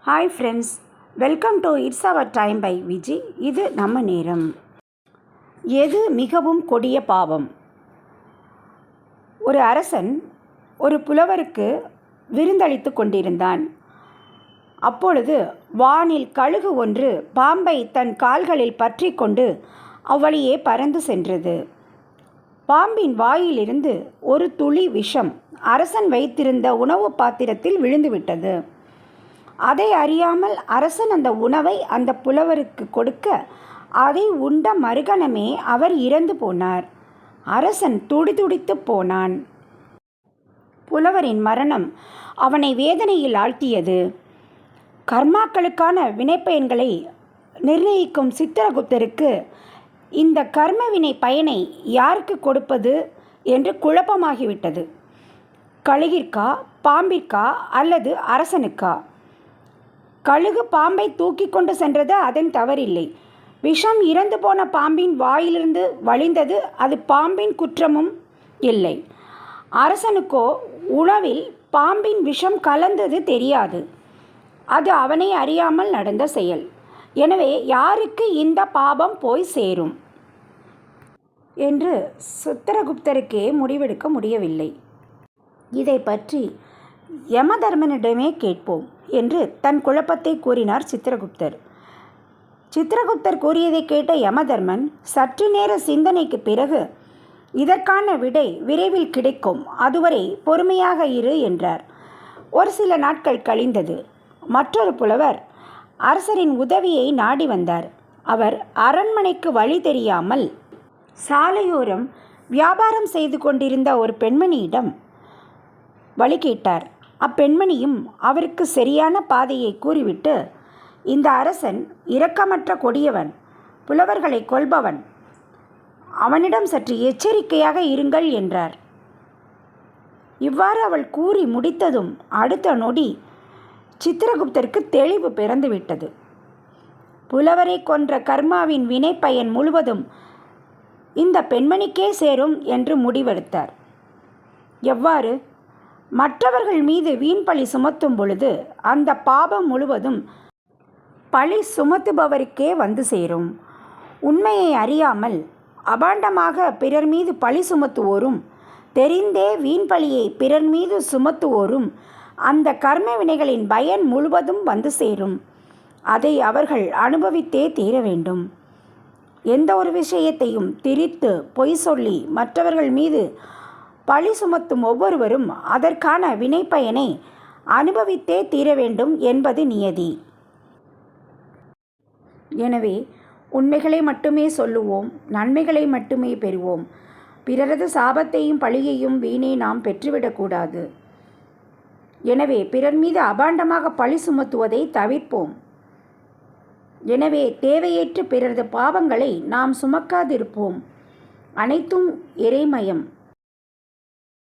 Hi friends, welcome to it's our time by Viji. இது நம்ம நேரம். எது மிகவும் கொடிய பாவம்? ஒரு அரசன் ஒரு புலவருக்கு விருந்தளித்து கொண்டிருந்தான். அப்பொழுது வானில் கழுகு ஒன்று பாம்பை தன் கால்களில் பற்றி கொண்டு அவ்வழியே பறந்து சென்றது. பாம்பின் வாயிலிருந்து ஒரு துளி விஷம் அரசன் வைத்திருந்த உணவு பாத்திரத்தில் விழுந்துவிட்டது. அதை அறியாமல் அரசன் அந்த உணவை அந்த புலவருக்கு கொடுக்க, அதை உண்ட மறுகணமே அவர் இறந்து போனார். அரசன் துடிதுடித்து போனான். புலவரின் மரணம் அவனை வேதனையில் ஆழ்த்தியது. கர்மாக்களுக்கான வினைப்பயன்களை நிர்ணயிக்கும் சித்திரகுப்தருக்கு இந்த கர்ம வினை பயனை யாருக்கு கொடுப்பது என்று குழப்பமாகிவிட்டது. கழுகிற்கா, பாம்பிற்கா அல்லது அரசனுக்கா? கழுகு பாம்பை தூக்கி கொண்டு சென்றது அதன் தவறில்லை. விஷம் இறந்து போன பாம்பின் வாயிலிருந்து வழிந்தது, அது பாம்பின் குற்றமும் இல்லை. அரசனுக்கோ உணவில் பாம்பின் விஷம் கலந்தது தெரியாது. அது அவனை அறியாமல் நடந்த செயல். எனவே யாருக்கு இந்த பாபம் போய் சேரும் என்று சித்திரகுப்தருக்கே முடிவெடுக்க முடியவில்லை. இதை பற்றி யமதர்மனிடமே கேட்போம் என்று தன் குழப்பத்தை கூறினார் சித்திரகுப்தர். சித்திரகுப்தர் கூறியதை கேட்ட யமதர்மன் சற்று நேர சிந்தனைக்கு பிறகு, இதற்கான விடை விரைவில் கிடைக்கும், அதுவரை பொறுமையாக இரு என்றார். ஒரு சில நாட்கள் கழிந்தது. மற்றொரு புலவர் அரசரின் உதவியை நாடி வந்தார். அவர் அரண்மனைக்கு வழி தெரியாமல் சாலையோரம் வியாபாரம் செய்து கொண்டிருந்த ஒரு பெண்மணியிடம் வழி கேட்டார். அப்பெண்மணியும் அவருக்கு சரியான பாதையை கூறிவிட்டு, இந்த அரசன் இரக்கமற்ற கொடியவன், புலவர்களை கொல்பவன், அவனிடம் சற்று எச்சரிக்கையாக இருங்கள் என்றார். இவ்வாறு அவள் கூறி முடித்ததும் அடுத்த நொடி சித்திரகுப்தருக்கு தெளிவு பிறந்துவிட்டது. புலவரை கொன்ற கர்மாவின் வினை பயன் முழுவதும் இந்த பெண்மணிக்கே சேரும் என்று முடிவெடுத்தார். எவ்வாறு? மற்றவர்கள் மீது வீண் பழி சுமத்தும் பொழுது அந்த பாபம் முழுவதும் பழி சுமத்துபவருக்கே வந்து சேரும். உண்மையை அறியாமல் அபாண்டமாக பிறர் மீது பழி சுமத்துவோரும், தெரிந்தே வீண் பழியை பிறர் மீது சுமத்துவோரும் அந்த கர்ம வினைகளின் பயன் முழுவதும் வந்து சேரும். அதை அவர்கள் அனுபவித்தே தீர வேண்டும். எந்த ஒரு விஷயத்தையும் திரித்து பொய் சொல்லி மற்றவர்கள் மீது பழி சுமத்தும் ஒவ்வொருவரும் அதற்கான வினைப்பயனை அனுபவித்தே தீர வேண்டும் என்பது நியதி. எனவே உண்மைகளை மட்டுமே சொல்லுவோம், நன்மைகளை மட்டுமே பெறுவோம். பிறரது சாபத்தையும் பழியையும் வீணே நாம் பெற்றுவிடக்கூடாது. எனவே பிறர் மீது அபாண்டமாக பழி சுமத்துவதை தவிர்ப்போம். எனவே தேவையற்ற பிறரது பாவங்களை நாம் சுமக்காதிருப்போம். அனைத்தும் இறைமயம்.